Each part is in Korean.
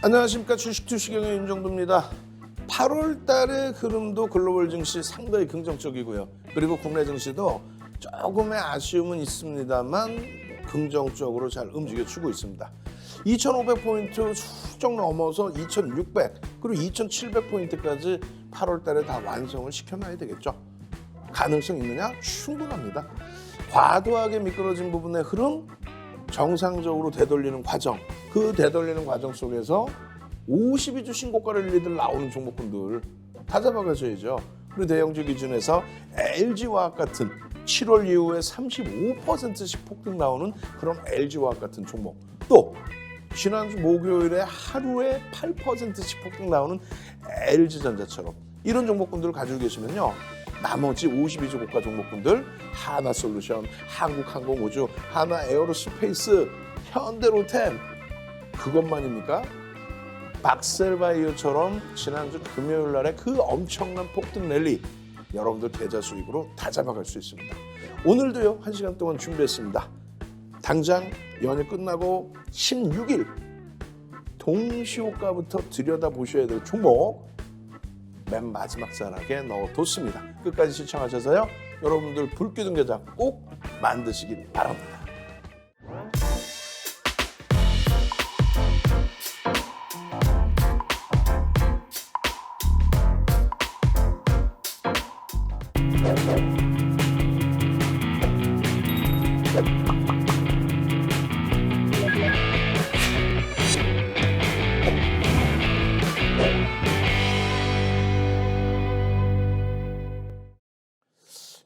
안녕하십니까. 주식투시경의 윤정도입니다. 8월 달의 흐름도 글로벌 증시 상당히 긍정적이고요. 그리고 국내 증시도 조금의 아쉬움은 있습니다만 긍정적으로 잘 움직여주고 있습니다. 2500포인트 훌쩍 넘어서 2600 그리고 2700포인트까지 8월 달에 다 완성을 시켜놔야 되겠죠. 가능성 있느냐? 충분합니다. 과도하게 미끄러진 부분의 흐름 정상적으로 되돌리는 과정, 그 되돌리는 과정 속에서 52주 신고가를 리들 나오는 종목군들 다 잡아가셔야죠. 그리고 대형주 기준에서 LG화학 같은 7월 이후에 35%씩 폭등 나오는 그런 LG화학 같은 종목, 또 지난주 목요일에 하루에 8%씩 폭등 나오는 LG전자처럼 이런 종목군들을 가지고 계시면요, 나머지 52주 고가 종목군들 하나솔루션, 한국항공우주, 하나에어로스페이스, 현대로템 그것만입니까? 박셀바이오처럼 지난주 금요일 날에 그 엄청난 폭등 랠리 여러분들 계좌 수익으로 다 잡아갈 수 있습니다. 오늘도요 1시간 동안 준비했습니다. 당장 연휴 끝나고 16일 동시호가부터 들여다보셔야 될 종목 맨 마지막 자락에 넣어뒀습니다. 끝까지 시청하셔서요 여러분들 불기둥 계좌 꼭 만드시길 바랍니다.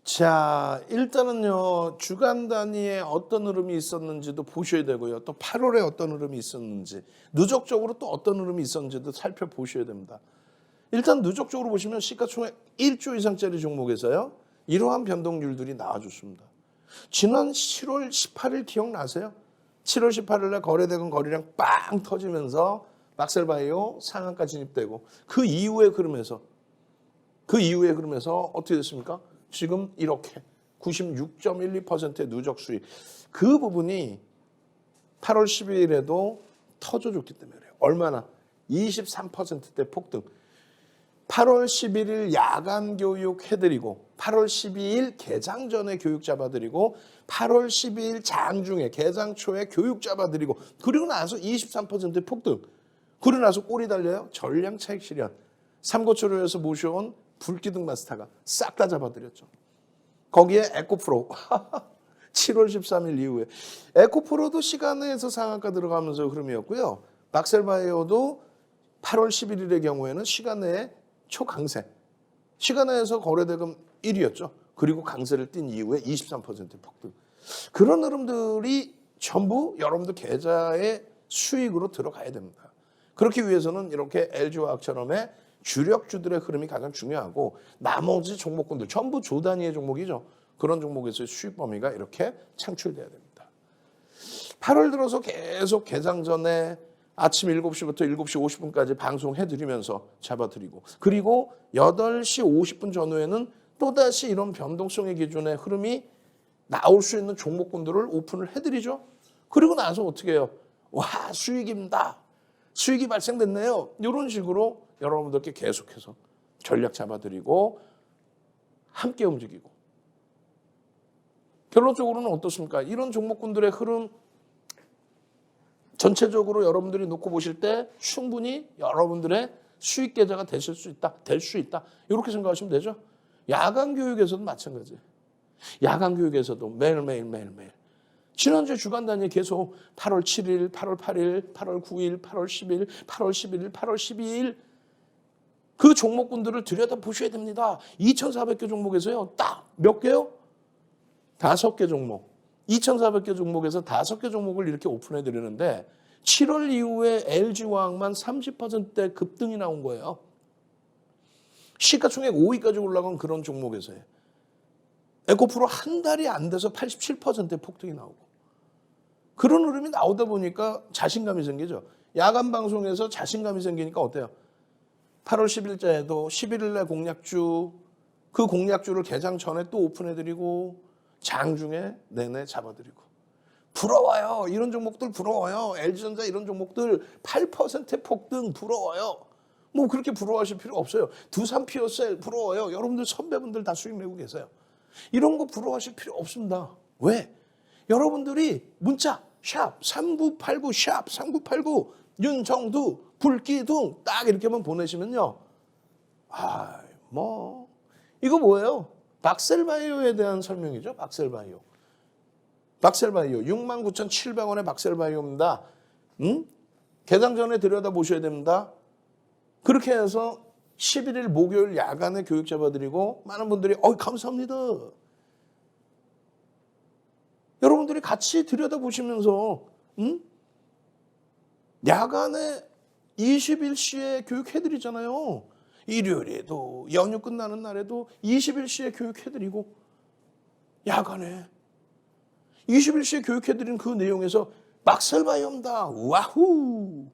자, 일단은요 주간 단위에 어떤 흐름이 있었는지도 보셔야 되고요, 또 8월에 어떤 흐름이 있었는지, 누적적으로 또 어떤 흐름이 있었는지도 살펴보셔야 됩니다. 일단 누적적으로 보시면 시가총액 1조 이상짜리 종목에서요 이러한 변동률들이 나와줬습니다. 지난 7월 18일 기억나세요? 7월 18일에 거래대금 거래량 빵 터지면서 박셀바이오 상한가 진입되고 그 이후에 흐름에서 어떻게 됐습니까? 지금 이렇게 96.12%의 누적 수익, 그 부분이 8월 12일에도 터져줬기 때문에 그래요. 얼마나? 23%대 폭등. 8월 11일 야간 교육 해드리고 8월 12일 개장 전에 교육 잡아드리고 8월 12일 장중에 개장 초에 교육 잡아드리고 그리고 나서 23%의 폭등. 그리고 나서 꼬리 달려요. 전량 차익 실현. 삼고초려에서 모셔온 불기둥 마스터가 싹 다 잡아드렸죠. 거기에 에코프로 7월 13일 이후에 에코프로도 시간에서 상한가 들어가면서 흐름이었고요. 박셀바이오도 8월 11일의 경우에는 시간내에 초강세, 시간내에서 거래대금 1위였죠. 그리고 강세를 띈 이후에 23% 폭등. 그런 흐름들이 전부 여러분들 계좌의 수익으로 들어가야 됩니다. 그렇기 위해서는 이렇게 LG화학처럼의 주력주들의 흐름이 가장 중요하고 나머지 종목군들 전부 조 단위의 종목이죠. 그런 종목에서의 수익 범위가 이렇게 창출돼야 됩니다. 8월 들어서 계속 개장 전에 아침 7시부터 7시 50분까지 방송해드리면서 잡아드리고 그리고 8시 50분 전후에는 또다시 이런 변동성의 기준의 흐름이 나올 수 있는 종목군들을 오픈을 해드리죠. 그리고 나서 어떻게 해요? 와, 수익입니다. 수익이 발생됐네요. 이런 식으로 여러분들께 계속해서 전략 잡아드리고 함께 움직이고, 결론적으로는 어떻습니까? 이런 종목군들의 흐름 전체적으로 여러분들이 놓고 보실 때 충분히 여러분들의 수익 계좌가 될 수 있다. 이렇게 생각하시면 되죠. 야간 교육에서도 마찬가지예요. 야간 교육에서도 매일매일 지난주 주간 단위 계속 8월 7일, 8월 8일, 8월 9일, 8월 10일, 8월 11일, 8월 12일 그 종목군들을 들여다보셔야 됩니다. 2,400개 종목에서요. 딱 몇 개요? 5개 종목. 2,400개 종목에서 5개 종목을 이렇게 오픈해 드리는데 7월 이후에 LG화학만 30%대 급등이 나온 거예요. 시가총액 5위까지 올라간 그런 종목에서요. 에코프로 한 달이 안 돼서 87%의 폭등이 나오고 그런 흐름이 나오다 보니까 자신감이 생기죠. 야간 방송에서 자신감이 생기니까 어때요? 8월 10일자에도 11일날 공략주, 그 공략주를 개장 전에 또 오픈해드리고 장중에 내내 잡아드리고 부러워요. 이런 종목들 부러워요. LG전자 이런 종목들 8%의 폭등 부러워요. 뭐 그렇게 부러워하실 필요 없어요. 두산 피어셀 부러워요. 여러분들 선배분들 다 수익 내고 계세요. 이런 거 부러워하실 필요 없습니다. 왜? 여러분들이 문자 샵 3989 샵 3989 윤정두 불기둥 딱 이렇게만 보내시면요. 뭐 이거 뭐예요? 박셀바이오에 대한 설명이죠. 박셀바이오 69,700원의 박셀바이오입니다. 개장 전에 들여다보셔야 됩니다. 그렇게 해서 11일 목요일 야간에 교육 잡아드리고 많은 분들이 감사합니다. 여러분들이 같이 들여다보시면서 야간에 21시에 교육해드리잖아요. 일요일에도 연휴 끝나는 날에도 21시에 교육해드리고 야간에 21시에 교육해드린 그 내용에서 박셀바이오입니다. 와후!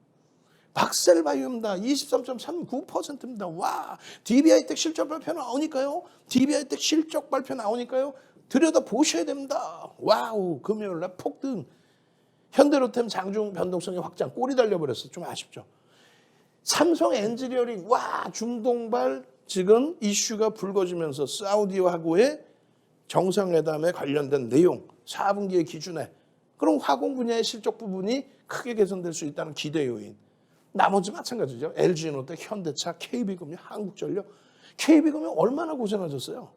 박셀바이오입니다. 23.39%입니다. 와! DBI텍 실적 발표 나오니까요. DBI텍 실적 발표 나오니까요. 들여다보셔야 됩니다. 와우! 금요일날 폭등. 현대로템 장중 변동성이 확장. 꼬리 달려버렸어. 좀 아쉽죠. 삼성 엔지니어링. 와! 중동발 지금 이슈가 불거지면서 사우디하고의 정상회담에 관련된 내용. 4분기의 기준에. 그럼 화공 분야의 실적 부분이 크게 개선될 수 있다는 기대 요인. 나머지 마찬가지죠. LG에너텍, 현대차, KB금융, 한국전력. KB금융 얼마나 고생하셨어요.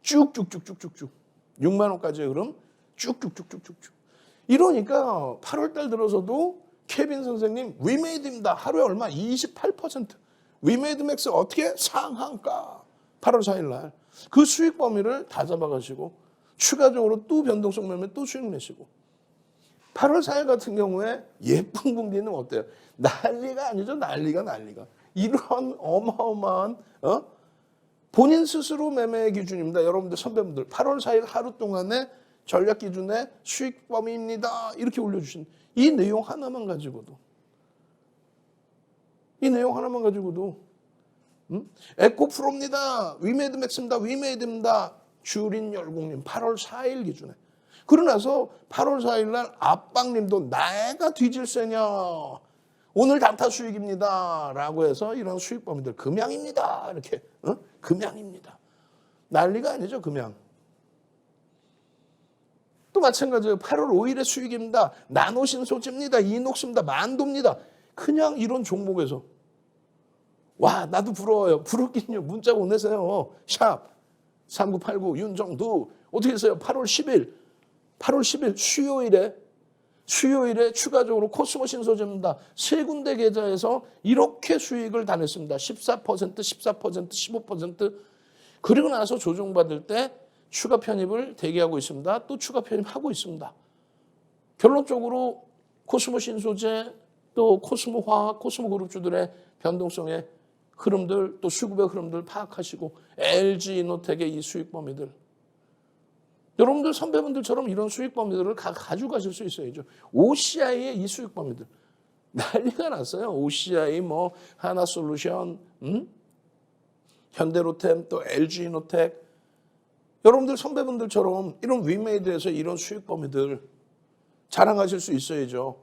쭉쭉쭉쭉쭉쭉. 6만 원까지의 흐름 쭉쭉쭉쭉쭉쭉. 이러니까 8월 달 들어서도 케빈 선생님 위메이드입니다. 하루에 얼마? 28%. 위메이드 맥스 어떻게? 상한가. 8월 4일 날. 그 수익 범위를 다 잡아가시고 추가적으로 또 변동성 매매 또 수익 내시고 8월 4일 같은 경우에 예쁜 분기는 어때요? 난리가 아니죠. 난리가. 이런 어마어마한 본인 스스로 매매 기준입니다. 여러분들 선배분들 8월 4일 하루 동안의 전략 기준의 수익 범위입니다. 이렇게 올려주신 이 내용 하나만 가지고도 에코프로입니다. 위메이드 맥스입니다. 위메이드입니다. 주린 열공님 8월 4일 기준에. 그러나서 8월 4일 날 압박님도 내가 뒤질세냐. 오늘 단타 수익입니다. 라고 해서 이런 수익 범위들 금양입니다. 이렇게 금양입니다. 난리가 아니죠. 금양. 또 마찬가지예요. 8월 5일에 수익입니다. 나노신소재입니다. 이녹스입니다. 만도입니다. 그냥 이런 종목에서 와 나도 부러워요. 부럽긴요. 문자 보내세요. 샵 3989 윤정두 어떻게 했어요? 8월 10일 수요일에 추가적으로 코스모 신소재입니다. 세 군데 계좌에서 이렇게 수익을 다 냈습니다. 14%, 15%. 그리고 나서 조정받을 때 추가 편입을 대기하고 있습니다. 또 추가 편입하고 있습니다. 결론적으로 코스모 신소재, 또 코스모 화학, 코스모 그룹주들의 변동성의 흐름들, 또 수급의 흐름들 파악하시고 LG 이노텍의 이 수익 범위들. 여러분들 선배분들처럼 이런 수익 범위들을 가져가실 수 있어야죠. OCI의 이 수익 범위들. 난리가 났어요. OCI, 하나솔루션, 현대로템, 또 LG 이노텍. 여러분들 선배분들처럼 이런 위메이드에서 이런 수익 범위들 자랑하실 수 있어야죠.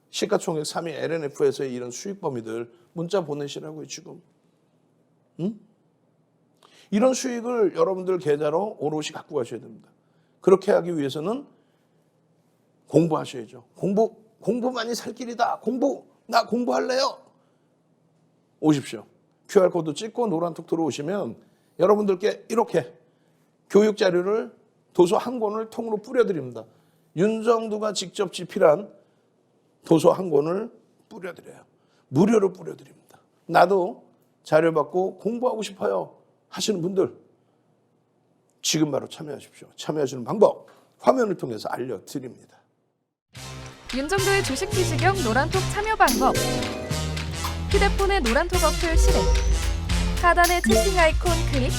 시가총액 3위 LNF에서의 이런 수익 범위들 문자 보내시라고요, 지금. 이런 수익을 여러분들 계좌로 오롯이 갖고 가셔야 됩니다. 그렇게 하기 위해서는 공부하셔야죠. 공부 많이 살 길이다. 나 공부할래요. 오십시오. QR코드 찍고 노란톡 들어오시면 여러분들께 이렇게 교육 자료를 도서 한 권을 통으로 뿌려드립니다. 윤정두가 직접 집필한 도서 한 권을 뿌려드려요. 무료로 뿌려드립니다. 나도 자료 받고 공부하고 싶어요 하시는 분들 지금 바로 참여하십시오. 참여하시는 방법 화면을 통해서 알려드립니다. 윤정두의 주식 비시경 노란톡 참여 방법. 휴대폰의 노란톡 어플 실행. 하단의 채팅 아이콘 클릭.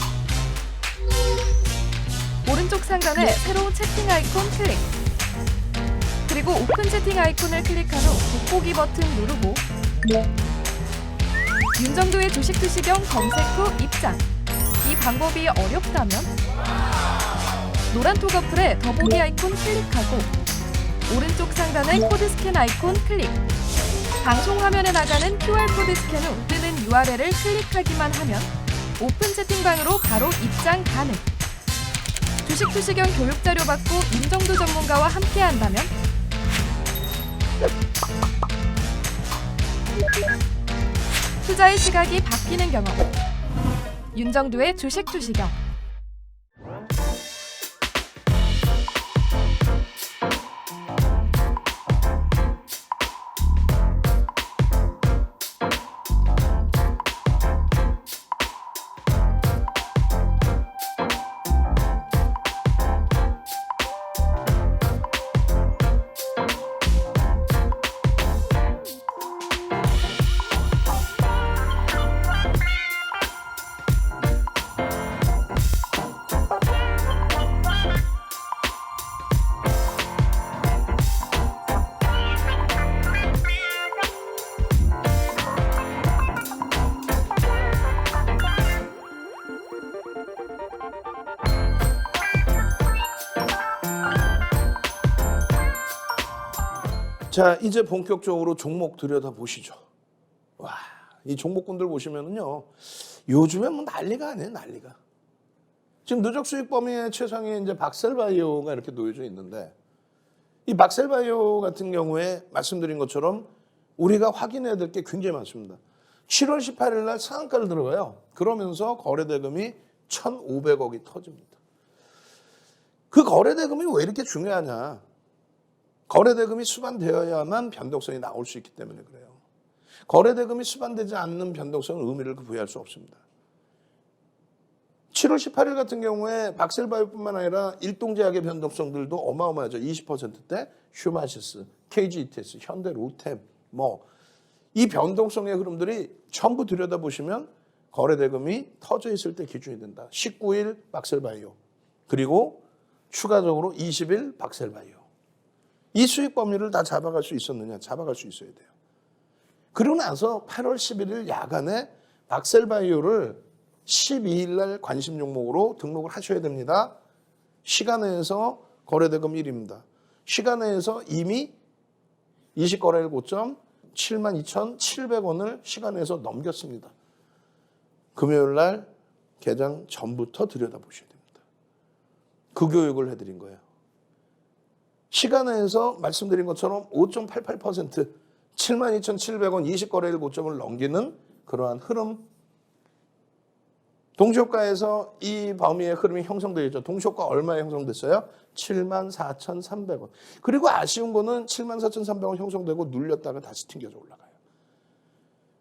오른쪽 상단에 새로운 채팅 아이콘 클릭. 그리고 오픈 채팅 아이콘을 클릭한 후 돋보기 버튼 누르고 윤정두의 주식 비시경 검색 후 입장. 이 방법이 어렵다면 노란톡 어플에 더보기 아이콘 클릭하고 오른쪽 상단의 코드 스캔 아이콘 클릭. 방송 화면에 나가는 QR코드 스캔 후 뜨는 URL을 클릭하기만 하면 오픈 채팅방으로 바로 입장 가능. 주식 투시경 교육 자료 받고 윤정도 전문가와 함께 한다면 투자의 시각이 바뀌는 경험. 윤정도의 주식 투시경. 자, 이제 본격적으로 종목 들여다보시죠. 와, 이 종목군들 보시면은요, 요즘에 뭐 난리가 아니에요, 난리가. 지금 누적 수익 범위의 최상위 이제 박셀바이오가 이렇게 놓여져 있는데, 이 박셀바이오 같은 경우에 말씀드린 것처럼 우리가 확인해야 될 게 굉장히 많습니다. 7월 18일 날 상한가를 들어가요. 그러면서 거래대금이 1,500억이 터집니다. 그 거래대금이 왜 이렇게 중요하냐? 거래대금이 수반되어야만 변동성이 나올 수 있기 때문에 그래요. 거래대금이 수반되지 않는 변동성은 의미를 부여할 수 없습니다. 7월 18일 같은 경우에 박셀바이오뿐만 아니라 일동제약의 변동성들도 어마어마하죠. 20%대 휴마시스, KGETS, 현대로템 이 변동성의 흐름들이 전부 들여다보시면 거래대금이 터져 있을 때 기준이 된다. 19일 박셀바이오 그리고 추가적으로 20일 박셀바이오. 이 수익 범위를 다 잡아갈 수 있었느냐? 잡아갈 수 있어야 돼요. 그러고 나서 8월 11일 야간에 박셀바이오를 12일 날 관심 종목으로 등록을 하셔야 됩니다. 시간에서 거래대금 1입니다. 시간에서 이미 20거래일 고점 72,700원을 시간에서 넘겼습니다. 금요일 날 개장 전부터 들여다보셔야 됩니다. 그 교육을 해드린 거예요. 시간에서 말씀드린 것처럼 5.88% 72,700원 20거래일 고점을 넘기는 그러한 흐름. 동시효과에서 이 범위의 흐름이 형성되어 있죠. 동시효과 얼마에 형성됐어요? 74,300원. 그리고 아쉬운 거는 74,300원 형성되고 눌렸다가 다시 튕겨져 올라가요.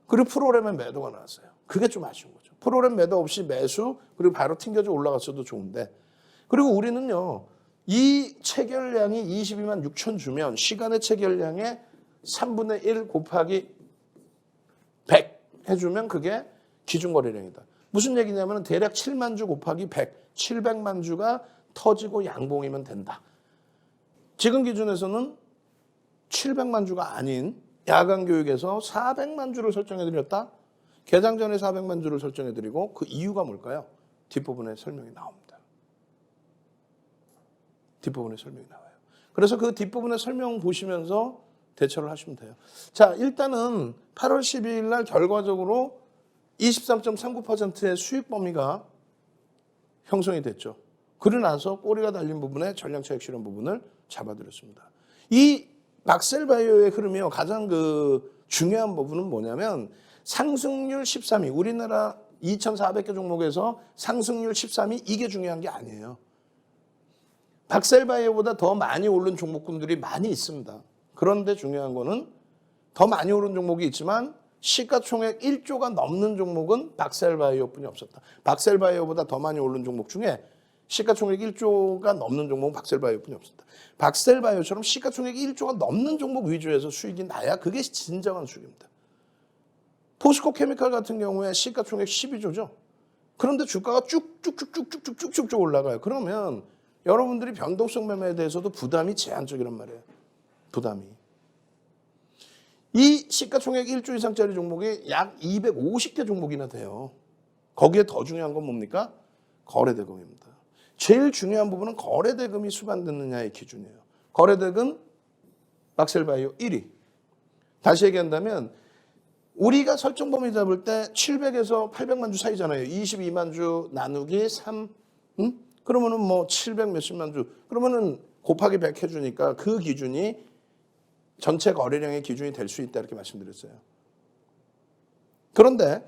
그리고 프로그램에 매도가 나왔어요. 그게 좀 아쉬운 거죠. 프로그램 매도 없이 매수 그리고 바로 튕겨져 올라갔어도 좋은데, 그리고 우리는요 이 체결량이 22만 6천 주면 시간의 체결량의 3분의 1 곱하기 100 해주면 그게 기준거래량이다. 무슨 얘기냐면 대략 7만 주 곱하기 100, 700만 주가 터지고 양봉이면 된다. 지금 기준에서는 700만 주가 아닌 야간 교육에서 400만 주를 설정해드렸다. 개장 전에 400만 주를 설정해드리고 그 이유가 뭘까요? 뒷부분에 설명이 나옵니다. 뒷부분에 설명이 나와요. 그래서 그 뒷부분에 설명 보시면서 대처를 하시면 돼요. 자, 일단은 8월 12일 날 결과적으로 23.39%의 수익 범위가 형성이 됐죠. 그러고 나서 꼬리가 달린 부분에 전량차익 실현 부분을 잡아드렸습니다. 이 박셀바이오의 흐름이요. 가장 중요한 부분은 뭐냐면 상승률 13위, 우리나라 2,400개 종목에서 상승률 13위 이게 중요한 게 아니에요. 박셀바이오보다 더 많이 오른 종목군들이 많이 있습니다. 그런데 중요한 거는 더 많이 오른 종목이 있지만 시가총액 1조가 넘는 종목은 박셀바이오뿐이 없었다. 박셀바이오보다 더 많이 오른 종목 중에 시가총액 1조가 넘는 종목은 박셀바이오뿐이 없었다. 박셀바이오처럼 시가총액 1조가 넘는 종목 위주에서 수익이 나야 그게 진정한 수익입니다. 포스코 케미칼 같은 경우에 시가총액 12조죠. 그런데 주가가 쭉쭉쭉쭉쭉쭉쭉 올라가요. 그러면 여러분들이 변동성 매매에 대해서도 부담이 제한적이란 말이에요. 부담이. 이 시가총액 1조 이상짜리 종목이 약 250개 종목이나 돼요. 거기에 더 중요한 건 뭡니까? 거래대금입니다. 제일 중요한 부분은 거래대금이 수반되느냐의 기준이에요. 거래대금 박셀바이오 1위. 다시 얘기한다면 우리가 설정 범위 잡을 때 700에서 800만 주 사이잖아요. 22만 주 나누기 3, 그러면은 뭐 700 몇십만 주. 그러면은 곱하기 100 해주니까 그 기준이 전체 거래량의 기준이 될 수 있다 이렇게 말씀드렸어요. 그런데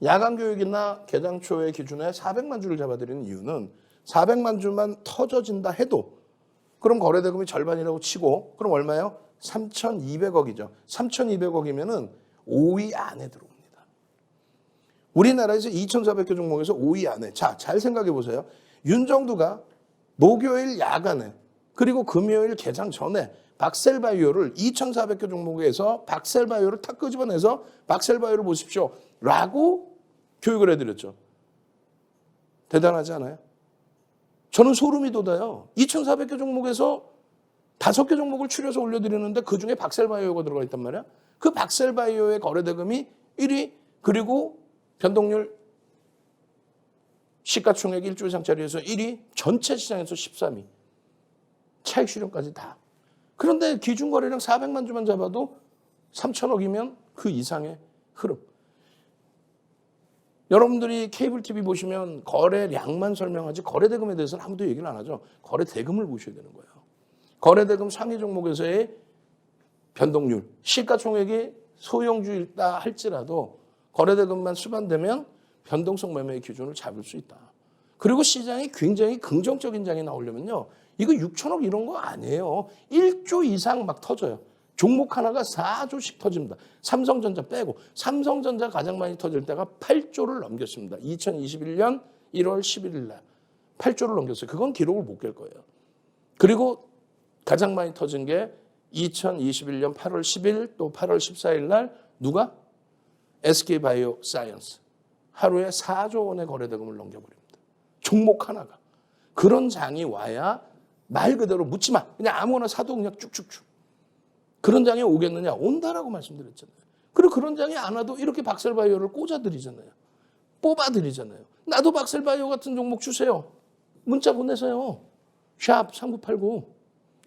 야간 교육이나 개장초의 기준에 400만 주를 잡아드리는 이유는 400만 주만 터져진다 해도 그럼 거래대금이 절반이라고 치고 그럼 얼마예요? 3,200억이죠. 3,200억이면은 5위 안에 들어옵니다. 우리나라에서 2,400개 종목에서 5위 안에. 자, 잘 생각해 보세요. 윤정두가 목요일 야간에 그리고 금요일 개장 전에 박셀바이오를 2,400개 종목에서 박셀바이오를 탁 끄집어내서 박셀바이오를 보십시오 라고 교육을 해드렸죠. 대단하지 않아요? 저는 소름이 돋아요. 2,400개 종목에서 5개 종목을 추려서 올려드리는데 그중에 박셀바이오가 들어가 있단 말이야. 그 박셀바이오의 거래대금이 1위 그리고 변동률 시가총액 1조 이상짜리에서 1위 전체 시장에서 13위 차익 실현까지 다. 그런데 기준 거래량 400만 주만 잡아도 3천억이면 그 이상의 흐름. 여러분들이 케이블 TV 보시면 거래량만 설명하지 거래대금에 대해서는 아무도 얘기를 안 하죠. 거래대금을 보셔야 되는 거예요. 거래대금 상위 종목에서의 변동률, 시가총액이 소형주일다 할지라도 거래대금만 수반되면 변동성 매매의 기준을 잡을 수 있다. 그리고 시장이 굉장히 긍정적인 장이 나오려면요. 이거 6천억 이런 거 아니에요. 1조 이상 막 터져요. 종목 하나가 4조씩 터집니다. 삼성전자 빼고 삼성전자 가장 많이 터질 때가 8조를 넘겼습니다. 2021년 1월 11일 날 8조를 넘겼어요. 그건 기록을 못 깰 거예요. 그리고 가장 많이 터진 게 2021년 8월 10일 또 8월 14일 날 누가? SK바이오사이언스. 하루에 4조 원의 거래대금을 넘겨버립니다. 종목 하나가. 그런 장이 와야 말 그대로 묻지 마. 그냥 아무거나 사도 그냥 쭉쭉쭉. 그런 장이 오겠느냐? 온다라고 말씀드렸잖아요. 그리고 그런 장이 안 와도 이렇게 박셀바이오를 꽂아드리잖아요. 뽑아드리잖아요. 나도 박셀바이오 같은 종목 주세요. 문자 보내세요. 샵 3989.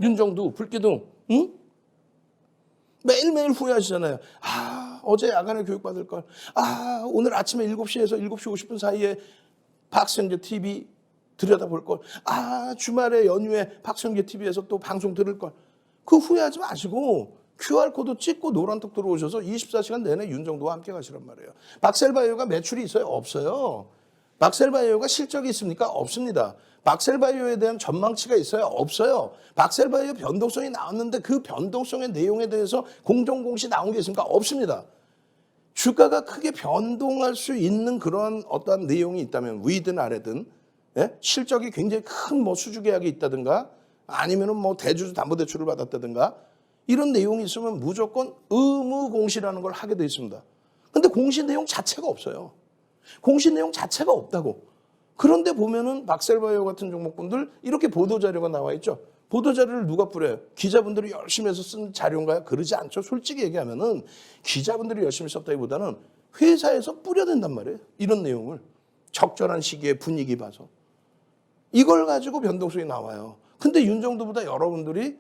윤정두, 불기둥. 응? 매일매일 후회하시잖아요. 아, 어제 야간에 교육받을 걸. 아, 오늘 아침에 7시에서 7시 50분 사이에 박성재 TV 들여다볼 걸. 아, 주말에 연휴에 박성재 TV에서 또 방송 들을 걸. 그 후회하지 마시고 QR코드 찍고 노란톡 들어오셔서 24시간 내내 윤정두와 함께 가시란 말이에요. 박셀바이오가 매출이 있어요? 없어요. 박셀바이오가 실적이 있습니까? 없습니다. 박셀바이오에 대한 전망치가 있어요? 없어요. 박셀바이오 변동성이 나왔는데 그 변동성의 내용에 대해서 공정공시 나온 게 있습니까? 없습니다. 주가가 크게 변동할 수 있는 그런 어떠한 내용이 있다면 위든 아래든 예? 실적이 굉장히 큰 뭐 수주 계약이 있다든가 아니면은 뭐 대주주 담보대출을 받았다든가 이런 내용이 있으면 무조건 의무 공시라는 걸 하게 돼 있습니다. 근데 공시 내용 자체가 없어요. 공시 내용 자체가 없다고. 그런데 보면은 박셀바이오 같은 종목분들 이렇게 보도자료가 나와 있죠. 보도자료를 누가 뿌려요? 기자분들이 열심히 해서 쓴 자료인가요? 그러지 않죠. 솔직히 얘기하면은 기자분들이 열심히 썼다기보다는 회사에서 뿌려댄단 말이에요. 이런 내용을. 적절한 시기에 분위기 봐서. 이걸 가지고 변동성이 나와요. 근데 윤정두보다 여러분들이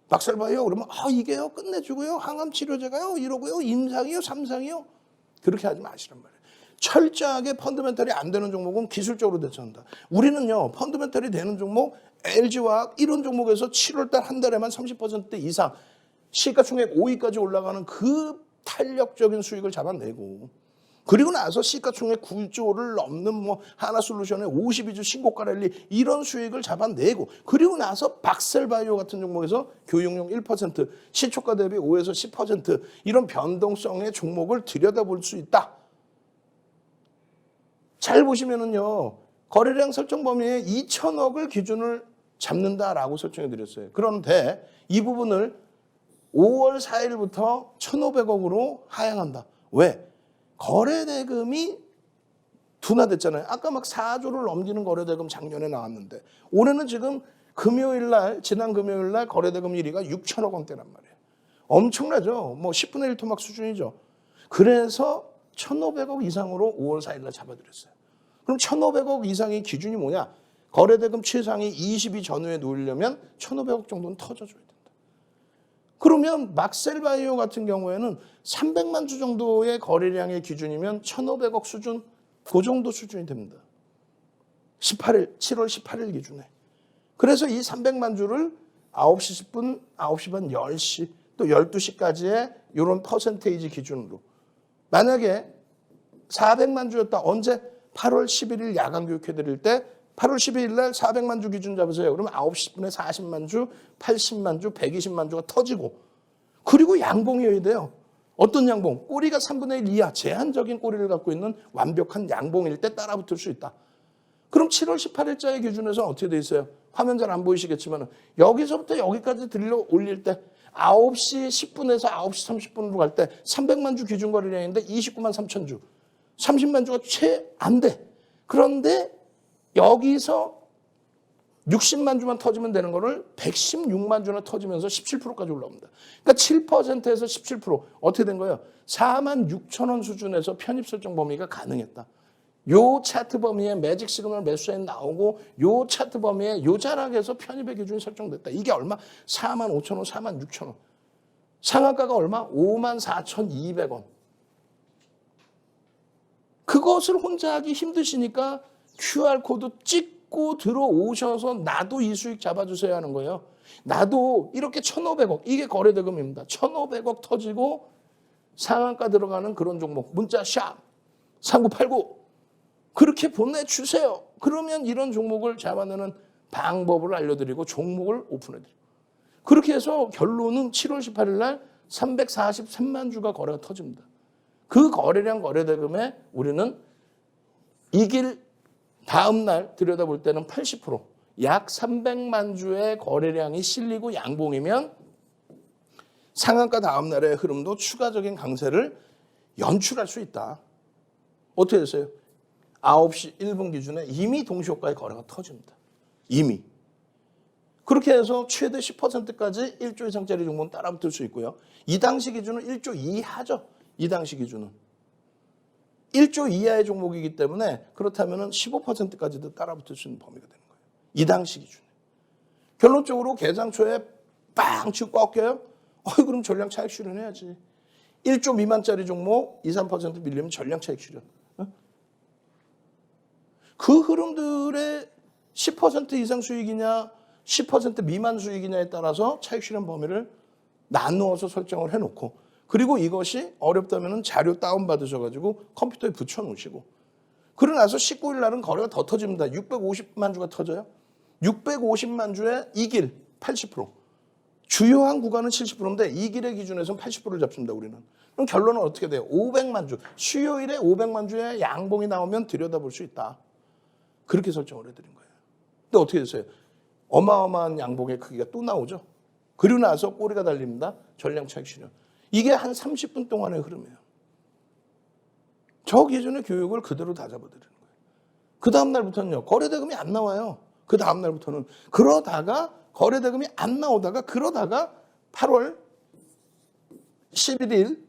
박셀바이오 그러면 이게요 끝내주고요 항암치료제가요 이러고요 임상이요 삼상이요 그렇게 하지 마시란 말이에요. 철저하게 펀더멘털이 안 되는 종목은 기술적으로 대처한다. 우리는요 펀더멘털이 되는 종목 LG화학 이런 종목에서 7월달 한 달에만 30% 이상 시가총액 5위까지 올라가는 그 탄력적인 수익을 잡아내고 그리고 나서 시가총액 9조를 넘는 뭐 하나솔루션의 52주 신고가 랠리 이런 수익을 잡아내고 그리고 나서 박셀바이오 같은 종목에서 교육용 1% 시초가 대비 5에서 10% 이런 변동성의 종목을 들여다볼 수 있다. 잘 보시면은요 거래량 설정 범위에 2천억을 기준을 잡는다라고 설정해 드렸어요. 그런데 이 부분을 5월 4일부터 1,500억으로 하향한다. 왜? 거래대금이 둔화됐잖아요. 아까 막 4조를 넘기는 거래대금 작년에 나왔는데 올해는 지금 지난 금요일 날 거래대금 1위가 6천억 원대란 말이에요. 엄청나죠. 뭐 10분의 1 토막 수준이죠. 그래서 1,500억 이상으로 5월 4일 날 잡아드렸어요. 그럼 1,500억 이상의 기준이 뭐냐? 거래대금 최상위 20위 전후에 놓으려면 1,500억 정도는 터져줘야 된다. 그러면 막셀바이오 같은 경우에는 300만 주 정도의 거래량의 기준이면 1,500억 수준, 그 정도 수준이 됩니다. 7월 18일 기준에. 그래서 이 300만 주를 9시 10분, 9시 반, 10시, 또 12시까지의 이런 퍼센테이지 기준으로. 만약에 400만 주였다. 언제? 8월 11일 야간 교육해드릴 때 8월 12일 날 400만 주 기준 잡으세요. 그러면 9시 10분에 40만 주, 80만 주, 120만 주가 터지고, 그리고 양봉이어야 돼요. 어떤 양봉? 꼬리가 3분의 1 이하 제한적인 꼬리를 갖고 있는 완벽한 양봉일 때 따라붙을 수 있다. 그럼 7월 18일자의 기준에서 어떻게 돼 있어요? 화면 잘 안 보이시겠지만 여기서부터 여기까지 들려 올릴 때 9시 10분에서 9시 30분으로 갈 때 300만 주 기준 거래량인데 29만 3천 주. 30만 주가 채 안 돼. 그런데 여기서 60만 주만 터지면 되는 거를 116만 주나 터지면서 17%까지 올라옵니다. 그러니까 7%에서 17%. 어떻게 된 거예요? 4만 6천 원 수준에서 편입 설정 범위가 가능했다. 요 차트 범위에 매직 시그널 매수엔 나오고 요 차트 범위에 요 자락에서 편입의 기준이 설정됐다. 이게 얼마? 4만 5천 원, 4만 6천 원. 상한가가 얼마? 5만 4,200원. 그것을 혼자 하기 힘드시니까 QR코드 찍고 들어오셔서 나도 이 수익 잡아주세요 하는 거예요. 나도 이렇게 1,500억, 이게 거래대금입니다. 1,500억 터지고 상한가 들어가는 그런 종목, 문자 샵 3989 그렇게 보내주세요. 그러면 이런 종목을 잡아내는 방법을 알려드리고 종목을 오픈해드리고, 그렇게 해서 결론은 7월 18일 날 343만 주가 거래가 터집니다. 그 거래량 거래대금에 우리는 이길 다음 날 들여다볼 때는 80%, 약 300만 주의 거래량이 실리고 양봉이면 상한가 다음 날의 흐름도 추가적인 강세를 연출할 수 있다. 어떻게 됐어요? 9시 1분 기준에 이미 동시효과의 거래가 터집니다. 이미. 그렇게 해서 최대 10%까지 1조 이상짜리 종목은 따라붙을 수 있고요. 이 당시 기준은 1조 이하죠. 이 당시 기준은. 1조 이하의 종목이기 때문에 그렇다면 15%까지도 따라붙을 수 있는 범위가 되는 거예요. 이 당시 기준에. 결론적으로 개장 초에 빵 치고 꺾여요? 그럼 전량 차익 실현해야지. 1조 미만짜리 종목 2, 3% 밀리면 전량 차익 실현. 그 흐름들의 10% 이상 수익이냐 10% 미만 수익이냐에 따라서 차익 실현 범위를 나누어서 설정을 해놓고, 그리고 이것이 어렵다면 자료 다운받으셔가지고 컴퓨터에 붙여놓으시고, 그러고 나서 19일 날은 거래가 더 터집니다. 650만 주가 터져요. 650만 주에 이길 80%. 주요한 구간은 70%인데 이길의 기준에서는 80%를 잡습니다. 우리는. 그럼 결론은 어떻게 돼요? 500만 주. 수요일에 500만 주의 양봉이 나오면 들여다볼 수 있다. 그렇게 설정을 해드린 거예요. 근데 어떻게 됐어요? 어마어마한 양봉의 크기가 또 나오죠. 그리고 나서 꼬리가 달립니다. 전량 차익 실현. 이게 한 30분 동안의 흐름이에요. 저 기준의 교육을 그대로 다 잡아드리는 거예요. 그 다음 날부터는요. 거래대금이 안 나와요. 그 다음 날부터는. 그러다가 거래대금이 안 나오다가 그러다가 8월 11일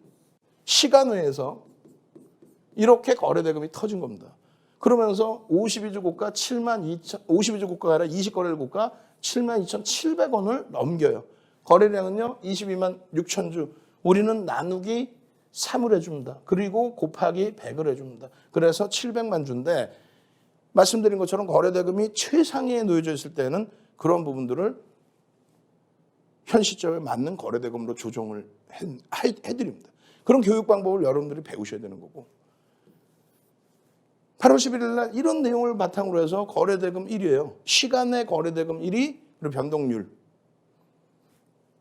시간외에서 이렇게 거래대금이 터진 겁니다. 그러면서 52주 고가 52주 고가가 아니라 20거래일 고가 72,700원을 넘겨요. 거래량은요 22만 6천 주. 우리는 나누기 3을 해줍니다. 그리고 곱하기 100을 해줍니다. 그래서 700만 주인데, 말씀드린 것처럼 거래대금이 최상위에 놓여져 있을 때는 그런 부분들을 현 시점에 맞는 거래대금으로 조정을 해드립니다. 그런 교육 방법을 여러분들이 배우셔야 되는 거고, 8월 11일 날 이런 내용을 바탕으로 해서 거래대금 1위예요. 시간의 거래대금 1위, 그리고 변동률.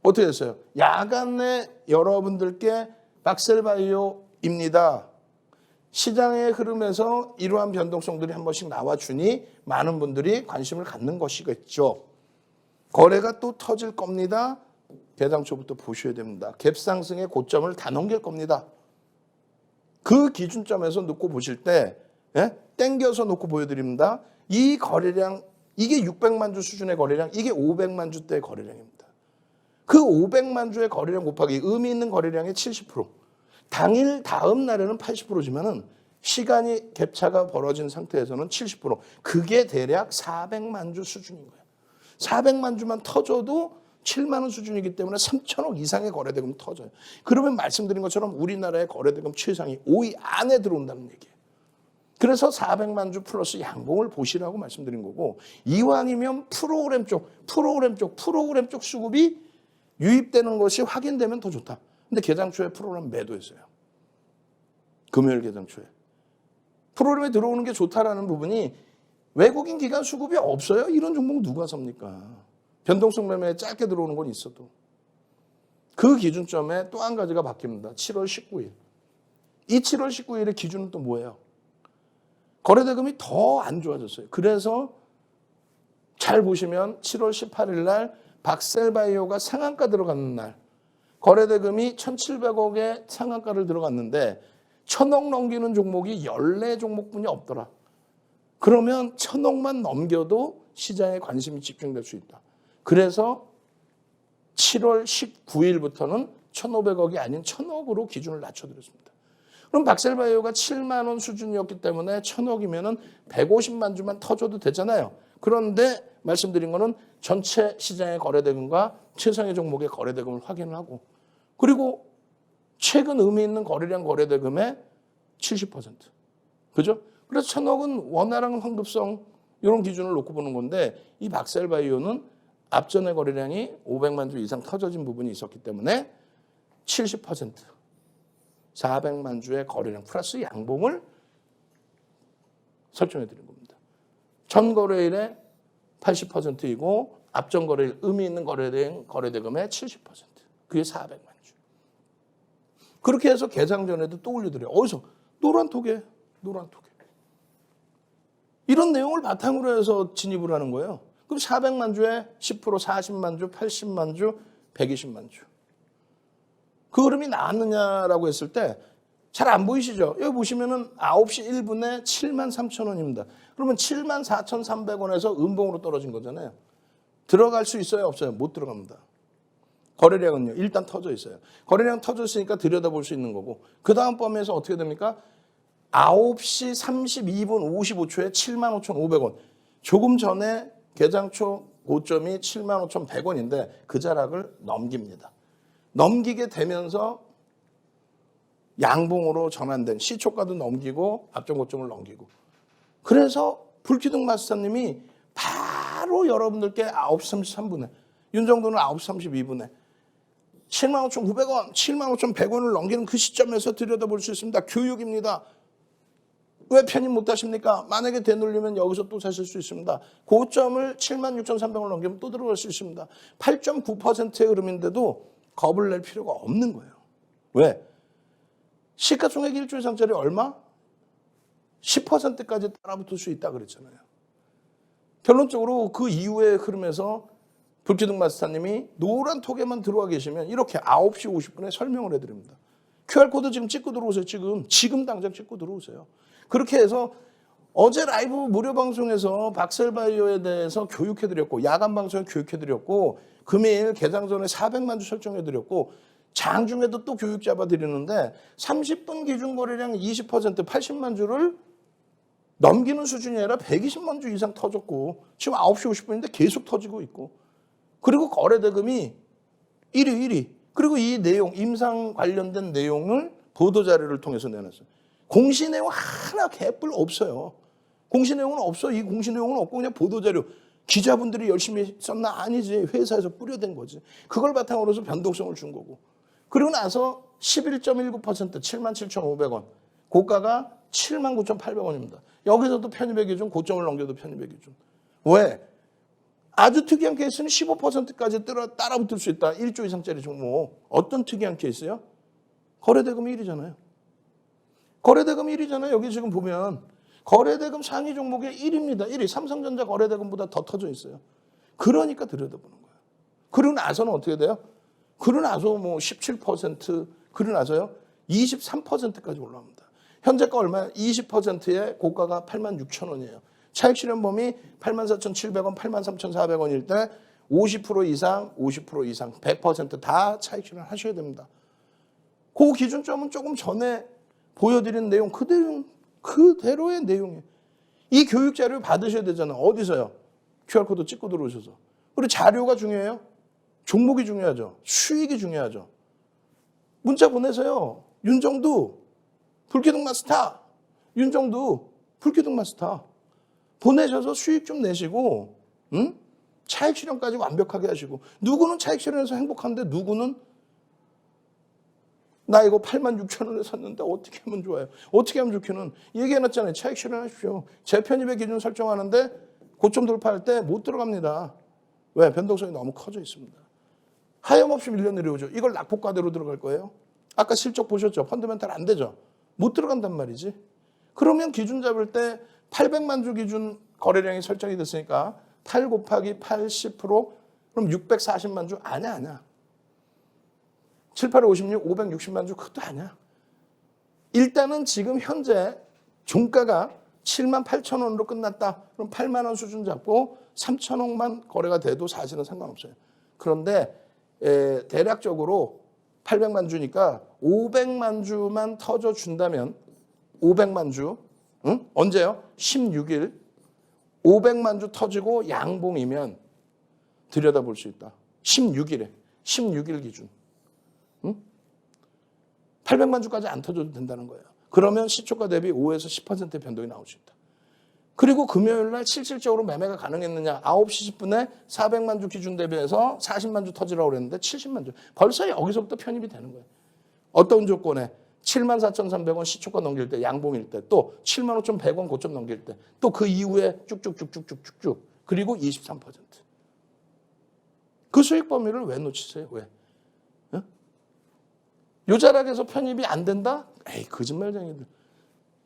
어떻게 됐어요? 야간에 여러분들께 막셀바이오입니다. 시장의 흐름에서 이러한 변동성들이 한 번씩 나와주니 많은 분들이 관심을 갖는 것이겠죠. 거래가 또 터질 겁니다. 개장 초부터 보셔야 됩니다. 갭 상승의 고점을 다 넘길 겁니다. 그 기준점에서 놓고 보실 때 땡겨서 놓고 보여드립니다. 이 거래량, 이게 600만 주 수준의 거래량, 이게 500만 주대의 거래량입니다. 그 500만 주의 거래량 곱하기 의미 있는 거래량의 70%. 당일 다음 날에는 80%지만은 시간이 갭차가 벌어진 상태에서는 70%. 그게 대략 400만 주 수준인 거예요. 400만 주만 터져도 7만 원 수준이기 때문에 3천억 이상의 거래대금이 터져요. 그러면 말씀드린 것처럼 우리나라의 거래대금 최상위 5위 안에 들어온다는 얘기예요. 그래서 400만 주 플러스 양봉을 보시라고 말씀드린 거고, 이왕이면 프로그램 쪽 수급이 유입되는 것이 확인되면 더 좋다. 근데 개장 초에 프로그램 매도했어요. 금요일 개장 초에. 프로그램에 들어오는 게 좋다라는 부분이 외국인 기관 수급이 없어요. 이런 종목 누가 삽니까? 변동성 매매에 짧게 들어오는 건 있어도. 그 기준점에 또 한 가지가 바뀝니다. 7월 19일. 이 7월 19일의 기준은 또 뭐예요? 거래대금이 더 안 좋아졌어요. 그래서 잘 보시면 7월 18일 날 박셀바이오가 상한가 들어가는 날 거래대금이 1,700억의 상한가를 들어갔는데 1,000억 넘기는 종목이 14종목뿐이 없더라. 그러면 1,000억만 넘겨도 시장에 관심이 집중될 수 있다. 그래서 7월 19일부터는 1,500억이 아닌 1,000억으로 기준을 낮춰드렸습니다. 그럼 박셀바이오가 7만 원 수준이었기 때문에 1,000억이면은 150만 주만 터줘도 되잖아요. 그런데 말씀드린 거는 전체 시장의 거래대금과 최상위 종목의 거래대금을 확인을 하고, 그리고 최근 의미 있는 거래량 거래대금의 70%. 그죠? 그래서 1,000억은 원활한 환급성 이런 기준을 놓고 보는 건데, 이 박셀바이오는 앞전의 거래량이 500만 주 이상 터져진 부분이 있었기 때문에 70%, 400만 주의 거래량 플러스 양봉을 설정해 드린 겁니다. 전 거래일에 80%이고 앞전 거래일 의미 있는 거래대금의 70%. 그게 400만 주. 그렇게 해서 개장 전에도 또 올려드려요. 어디서? 노란톡에. 이런 내용을 바탕으로 해서 진입을 하는 거예요. 그럼 400만 주에 10%, 40만 주, 80만 주, 120만 주. 그 흐름이 나왔느냐라고 했을 때 잘 안 보이시죠? 여기 보시면은 9시 1분에 73,000원입니다. 그러면 74,300원에서 음봉으로 떨어진 거잖아요. 들어갈 수 있어요? 없어요? 못 들어갑니다. 거래량은요, 일단 터져 있어요. 거래량 터져 있으니까 들여다볼 수 있는 거고, 그 다음 범위에서 어떻게 됩니까? 9시 32분 55초에 75,500원. 조금 전에 개장 초 고점이 75,100원인데 그 자락을 넘깁니다. 넘기게 되면서 양봉으로 전환된 시초가도 넘기고 앞전 고점을 넘기고, 그래서 불기둥 마스터님이 바로 여러분들께 9시 33분에, 윤정도는 9시 32분에 75,900원, 75,100원을 넘기는 그 시점에서 들여다볼 수 있습니다. 교육입니다. 왜 편입 못하십니까? 만약에 되돌리면 여기서 또 사실 수 있습니다. 고점을 76,300원을 넘기면 또 들어갈 수 있습니다. 8.9%의 흐름인데도 겁을 낼 필요가 없는 거예요. 왜? 시가총액 1조 이상짜리 얼마? 10%까지 따라붙을 수 있다 그랬잖아요. 결론적으로 그 이후의 흐름에서 불기둥 마스터님이 노란 톡에만 들어와 계시면 이렇게 9시 50분에 설명을 해드립니다. QR코드 지금 찍고 들어오세요. 지금 당장 찍고 들어오세요. 그렇게 해서 어제 라이브 무료 방송에서 박셀바이오에 대해서 교육해드렸고, 야간 방송에 교육해드렸고, 금일 개장 전에 400만 주 설정해드렸고, 장중에도 또 교육 잡아드리는데 30분 기준 거래량 20% 80만 주를 넘기는 수준이 아니라 120만 주 이상 터졌고, 지금 9시 50분인데 계속 터지고 있고, 그리고 거래대금이 1위. 그리고 이 내용, 임상 관련된 내용을 보도자료를 통해서 내놨어요. 공시 내용 하나 개뿔 없어요. 공시 내용은 없어. 이 공시 내용은 없고 그냥 보도자료. 기자분들이 열심히 썼나? 아니지. 회사에서 뿌려댄 거지. 그걸 바탕으로 해서 변동성을 준 거고. 그리고 나서 11.19% 77,500원. 고가가 79,800원입니다. 여기서도 편입의 기준, 고점을 넘겨도 편입의 기준. 왜? 아주 특이한 케이스는 15%까지 따라붙을 수 있다. 1조 이상짜리 종목. 어떤 특이한 케이스요? 거래대금 1위잖아요. 거래대금 1위잖아요. 여기 지금 보면 거래대금 상위 종목의 1위입니다. 1위. 삼성전자 거래대금보다 더 터져 있어요. 그러니까 들여다보는 거예요. 그러고 나서는 어떻게 돼요? 그러고 나서 뭐 17%, 그러고 나서요 23%까지 올라옵니다. 현재가 얼마예요? 20%의 고가가 86,000원이에요. 차익 실현범위 84,700원, 83,400원일 때 50% 이상, 100% 다 차익 실현 하셔야 됩니다. 그 기준점은 조금 전에 보여드린 내용 그대로의 내용이에요. 이 교육 자료 받으셔야 되잖아요. 어디서요? QR코드 찍고 들어오셔서. 그리고 자료가 중요해요. 종목이 중요하죠. 수익이 중요하죠. 문자 보내세요. 윤정두 불기둥 마스터. 윤정두 불기둥 마스터. 보내셔서 수익 좀 내시고 차익 실현까지 완벽하게 하시고 누구는 차익 실현해서 행복한데 누구는 나 이거 86,000원에 샀는데 어떻게 하면 좋아요? 어떻게 하면 좋기는 얘기해놨잖아요. 차익 실현하십시오. 재편입의 기준 설정하는데 고점 돌파할 때 못 들어갑니다. 왜? 변동성이 너무 커져 있습니다. 하염없이 밀려 내려오죠. 이걸 낙폭과대로 들어갈 거예요. 아까 실적 보셨죠? 펀더멘탈 안 되죠? 못 들어간단 말이지. 그러면 기준 잡을 때 800만 주 기준 거래량이 설정이 됐으니까 8 곱하기 80% 그럼 640만 주 아니야. 7, 8, 56, 560만 주 그것도 아니야. 일단은 지금 현재 종가가 7만 8천 원으로 끝났다. 그럼 8만 원 수준 잡고 3천억만 거래가 돼도 사실은 상관없어요. 그런데 대략적으로 800만 주니까 500만 주만 터져준다면 500만 주 언제요? 16일 500만 주 터지고 양봉이면 들여다볼 수 있다. 16일 기준 800만 주까지 안 터져도 된다는 거예요. 그러면 시초가 대비 5에서 10%의 변동이 나올 수 있다. 그리고 금요일 날 실질적으로 매매가 가능했느냐. 9시 10분에 400만 주 기준 대비해서 40만 주 터지라고 그랬는데 70만 주. 벌써 여기서부터 편입이 되는 거예요. 어떤 조건에 74,300원 시초가 넘길 때 양봉일 때 또 75,100원 고점 넘길 때 또 그 이후에 쭉쭉쭉쭉쭉쭉 그리고 23%. 그 수익 범위를 왜 놓치세요? 왜? 요 자락에서 편입이 안 된다? 에이 거짓말쟁이들.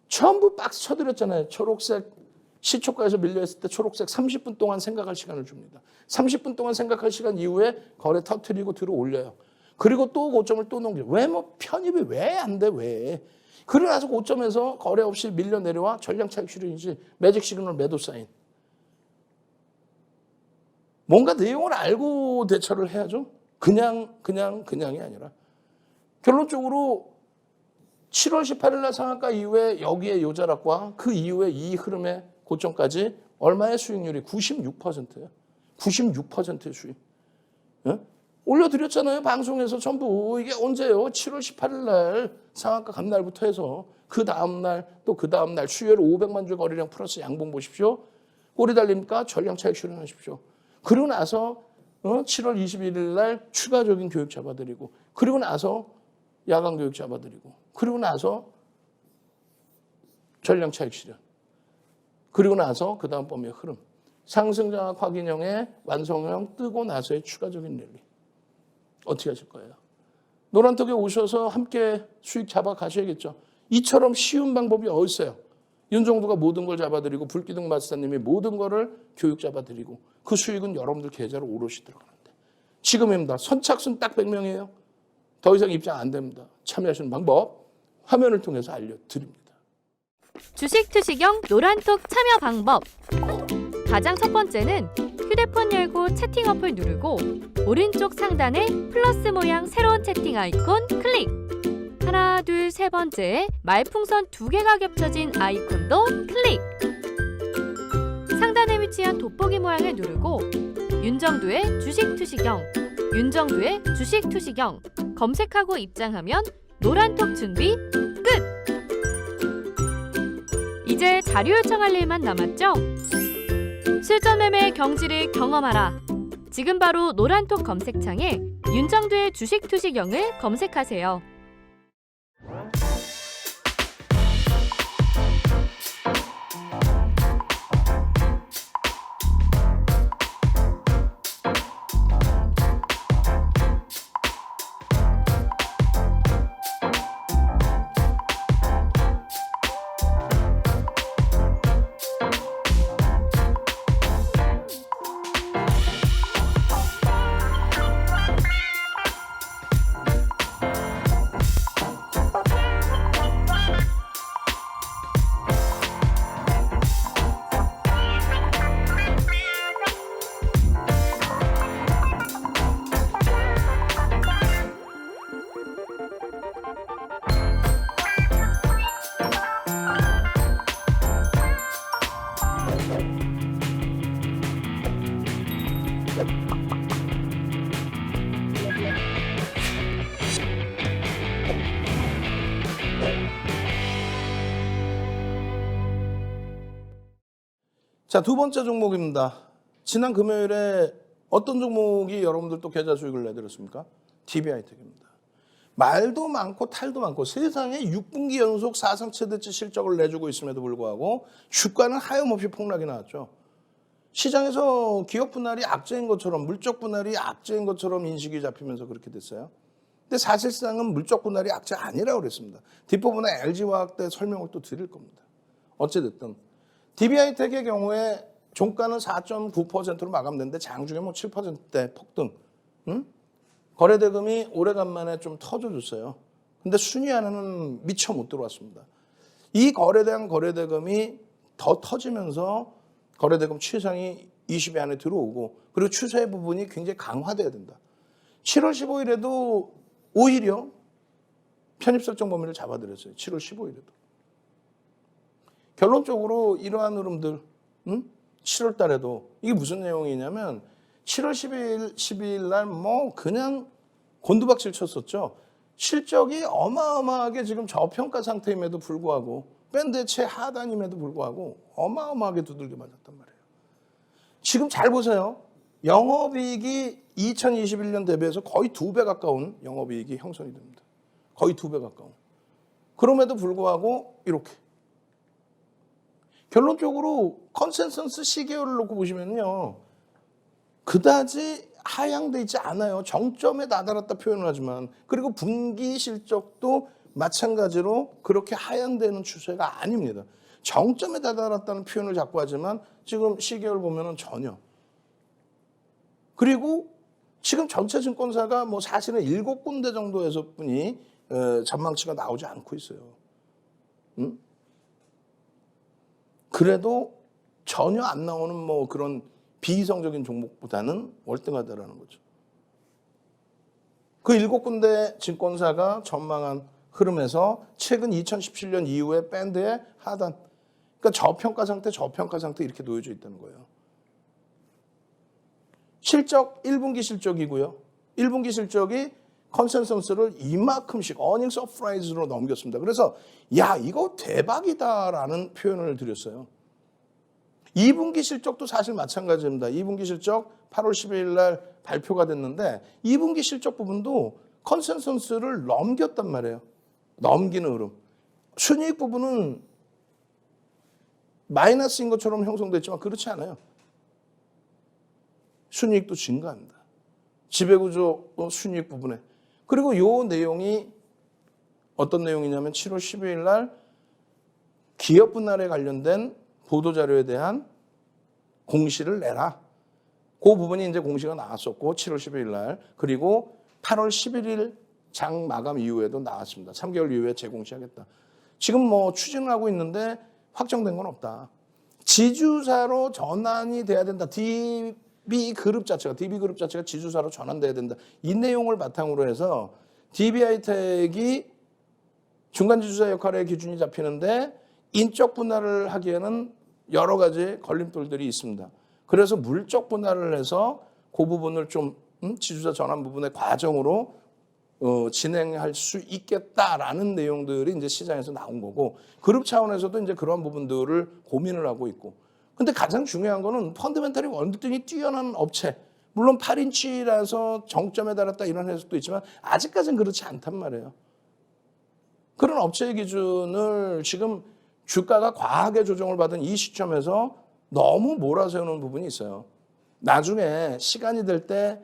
전부 박스 쳐드렸잖아요. 초록색 시초가에서 밀려있을 때 초록색 30분 동안 생각할 시간을 줍니다. 30분 동안 생각할 시간 이후에 거래 터트리고 들어 올려요. 그리고 또 고점을 또 넘겨요. 왜 뭐 편입이 왜 안 돼? 왜? 그러고 나서 고점에서 거래 없이 밀려 내려와 전량 차익 실현이지 매직 시그널 매도 사인. 뭔가 내용을 알고 대처를 해야죠. 그냥이 아니라. 결론적으로 7월 18일 날 상한가 이후에 여기에 요 자락과 그 이후에 이 흐름의 고점까지 얼마의 수익률이 96%예요. 96%의 수익. 예? 올려드렸잖아요. 방송에서 전부. 이게 언제요? 7월 18일 날 상한가 간날부터 해서 그 다음날 또 그 다음날 수요일 500만 주 거래량 플러스 양봉 보십시오. 꼬리 달립니까? 전량 차익 실현하십시오. 그리고 나서 7월 21일 날 추가적인 교육 잡아드리고 그리고 나서 야간 교육 잡아드리고 그리고 나서 전량 차익 실현 그리고 나서 그 다음 범위의 흐름 상승장악 확인형의 완성형 뜨고 나서의 추가적인 랠리 어떻게 하실 거예요? 노란톡에 오셔서 함께 수익 잡아 가셔야겠죠. 이처럼 쉬운 방법이 어디 있어요? 윤정두가 모든 걸 잡아드리고 불기둥 마스터님이 모든 거를 교육 잡아드리고 그 수익은 여러분들 계좌로 오롯이 들어가는데 지금입니다. 선착순 딱 100명이에요. 더 이상 입장 안 됩니다. 참여하시는 방법 화면을 통해서 알려드립니다. 주식 투시경 노란톡 참여 방법. 가장 첫 번째는 휴대폰 열고 채팅 어플 누르고 오른쪽 상단에 플러스 모양 새로운 채팅 아이콘 클릭. 하나, 둘, 세 번째에 말풍선 2개가 겹쳐진 아이콘도 클릭. 상단에 위치한 돋보기 모양을 누르고 윤정두의 주식 투시경, 윤정두의 주식 투시경 검색하고 입장하면 노란톡 준비 끝! 이제 자료 요청할 일만 남았죠? 실전 매매 경지를 경험하라. 지금 바로 노란톡 검색창에 윤정두의 주식 투시경을 검색하세요. 자, 두 번째 종목입니다. 지난 금요일에 어떤 종목이 여러분들 또 계좌 수익을 내드렸습니까? DB하이텍입니다. 말도 많고 탈도 많고 세상에 6분기 연속 사상 최대치 실적을 내주고 있음에도 불구하고 주가는 하염없이 폭락이 나왔죠. 시장에서 기업 분할이 악재인 것처럼 물적 분할이 악재인 것처럼 인식이 잡히면서 그렇게 됐어요. 근데 사실상은 물적 분할이 악재 아니라고 그랬습니다. 뒷부분에 LG화학대 설명을 또 드릴 겁니다. 어찌됐든 DB하이텍의 경우에 종가는 4.9%로 마감됐는데 장중에 뭐 7%대 폭등. 거래대금이 오래간만에 좀 터져줬어요. 근데 순위 안에는 미처 못 들어왔습니다. 이 거래대한 거래대금이 더 터지면서 거래대금 추이상이 20위 안에 들어오고 그리고 추세 부분이 굉장히 강화돼야 된다. 7월 15일에도 오히려 편입설정 범위를 잡아드렸어요. 7월 15일에도. 결론적으로 이러한 흐름들 7월 달에도 이게 무슨 내용이냐면 7월 12일 날 뭐 그냥 곤두박질 쳤었죠. 실적이 어마어마하게 지금 저평가 상태임에도 불구하고 밴드의 최하단임에도 불구하고 어마어마하게 두들겨 맞았단 말이에요. 지금 잘 보세요. 영업이익이 2021년 대비해서 거의 2배 가까운 영업이익이 형성이 됩니다. 거의 2배 가까운. 그럼에도 불구하고 이렇게. 결론적으로 컨센서스 시계열을 놓고 보시면요. 그다지 하향돼 있지 않아요. 정점에 다다랐다 표현을 하지만 그리고 분기 실적도 마찬가지로 그렇게 하향되는 추세가 아닙니다. 정점에 다다랐다는 표현을 자꾸 하지만 지금 시계열 보면은 전혀. 그리고 지금 전체 증권사가 뭐 사실은 7군데 정도에서뿐이 전망치가 나오지 않고 있어요. 그래도 전혀 안 나오는 뭐 그런 비이성적인 종목보다는 월등하다라는 거죠. 그 7군데 증권사가 전망한 흐름에서 최근 2017년 이후에 밴드의 하단, 그러니까 저평가 상태 이렇게 놓여져 있다는 거예요. 실적 1분기 실적이고요. 1분기 실적이 컨센서스를 이만큼씩 어닝 서프라이즈로 넘겼습니다. 그래서 야 이거 대박이다라는 표현을 드렸어요. 2분기 실적도 사실 마찬가지입니다. 2분기 실적 8월 12일 날 발표가 됐는데 2분기 실적 부분도 컨센서스를 넘겼단 말이에요. 넘기는 흐름. 순이익 부분은 마이너스인 것처럼 형성됐지만 그렇지 않아요. 순이익도 증가합니다. 지배구조 순이익 부분에. 그리고 이 내용이 어떤 내용이냐면 7월 12일 날 기업 분할에 관련된 보도자료에 대한 공시를 내라. 그 부분이 이제 공시가 나왔었고 7월 12일 날 그리고 8월 11일 장 마감 이후에도 나왔습니다. 3개월 이후에 재공시하겠다. 지금 뭐 추진을 하고 있는데 확정된 건 없다. 지주사로 전환이 돼야 된다. DB그룹 자체가 지주사로 전환돼야 된다. 이 내용을 바탕으로 해서 DB하이텍이 중간지주사 역할의 기준이 잡히는데 인적 분할을 하기에는 여러 가지 걸림돌들이 있습니다. 그래서 물적 분할을 해서 그 부분을 좀 지주사 전환 부분의 과정으로 진행할 수 있겠다라는 내용들이 이제 시장에서 나온 거고 그룹 차원에서도 이제 그런 부분들을 고민을 하고 있고 근데 가장 중요한 거는 펀더멘털이 월등히 뛰어난 업체 물론 8인치라서 정점에 달았다 이런 해석도 있지만 아직까지는 그렇지 않단 말이에요. 그런 업체의 기준을 지금 주가가 과하게 조정을 받은 이 시점에서 너무 몰아세우는 부분이 있어요. 나중에 시간이 될 때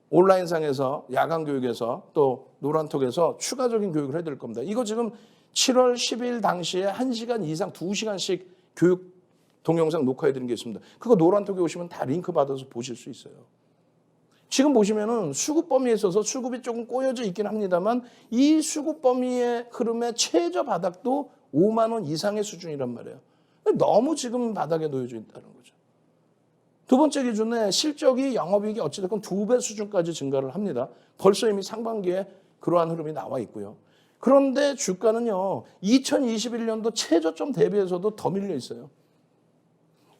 온라인상에서 야간 교육에서 또 노란톡에서 추가적인 교육을 해드릴 겁니다. 이거 지금 7월 10일 당시에 1시간 이상 2시간씩 교육 동영상 녹화해드린 게 있습니다. 그거 노란톡에 오시면 다 링크 받아서 보실 수 있어요. 지금 보시면은 수급 범위에 있어서 수급이 조금 꼬여져 있긴 합니다만 이 수급 범위의 흐름의 최저 바닥도 5만 원 이상의 수준이란 말이에요. 너무 지금 바닥에 놓여져 있다는 거죠. 두 번째 기준에 실적이 영업이익이 어찌됐건 2배 수준까지 증가를 합니다. 벌써 이미 상반기에 그러한 흐름이 나와 있고요. 그런데 주가는요. 2021년도 최저점 대비해서도 더 밀려 있어요.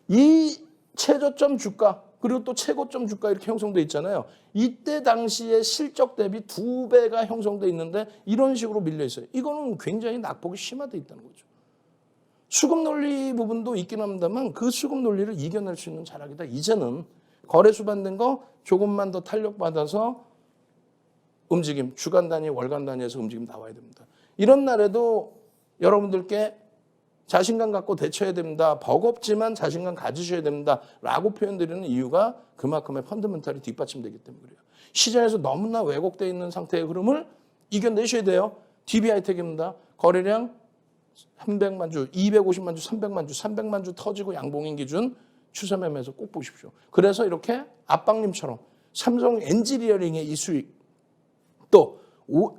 이 최저점 주가 그리고 또 최고점 주가 이렇게 형성돼 있잖아요. 이때 당시에 실적 대비 2배가 형성돼 있는데 이런 식으로 밀려 있어요. 이거는 굉장히 낙폭이 심화돼 있다는 거죠. 수급 논리 부분도 있긴 합니다만 그 수급 논리를 이겨낼 수 있는 자락이다. 이제는 거래 수반된 거 조금만 더 탄력받아서 움직임, 주간 단위, 월간 단위에서 움직임 나와야 됩니다. 이런 날에도 여러분들께 자신감 갖고 대처해야 됩니다. 버겁지만 자신감 가지셔야 됩니다. 라고 표현드리는 이유가 그만큼의 펀더멘탈이 뒷받침되기 때문에 그래요. 시장에서 너무나 왜곡되어 있는 상태의 흐름을 이겨내셔야 돼요. DB하이텍입니다. 거래량 300만 주, 250만 주, 300만 주, 300만 주 터지고 양봉인 기준 추세 매매에서 꼭 보십시오. 그래서 이렇게 압박님처럼 삼성 엔지니어링의 이 수익, 또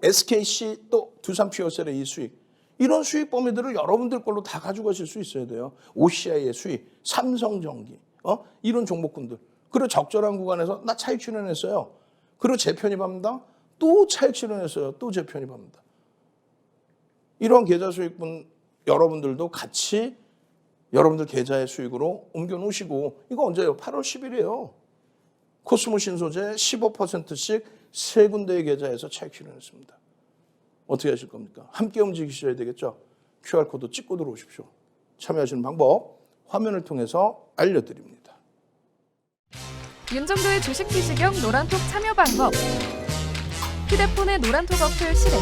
SKC, 또 두산 퓨어셀의 이 수익, 이런 수익 범위들을 여러분들 걸로 다 가져가실 수 있어야 돼요. OCI의 수익, 삼성전기, 이런 종목군들. 그리고 적절한 구간에서 나 차익 출현했어요. 그리고 재편입합니다. 또 차익 출현했어요. 또 재편입합니다. 이런 계좌 수익분 여러분들도 같이 여러분들 계좌의 수익으로 옮겨 놓으시고, 이거 언제예요? 8월 10일이에요. 코스모 신소재 15%씩 세 군데의 계좌에서 차익 실현했습니다. 어떻게 하실 겁니까? 함께 움직이셔야 되겠죠? QR코드 찍고 들어오십시오. 참여하시는 방법 화면을 통해서 알려드립니다. 윤정도의 주식 비시경 노란톡 참여 방법. 휴대폰의 노란톡 어플 실행.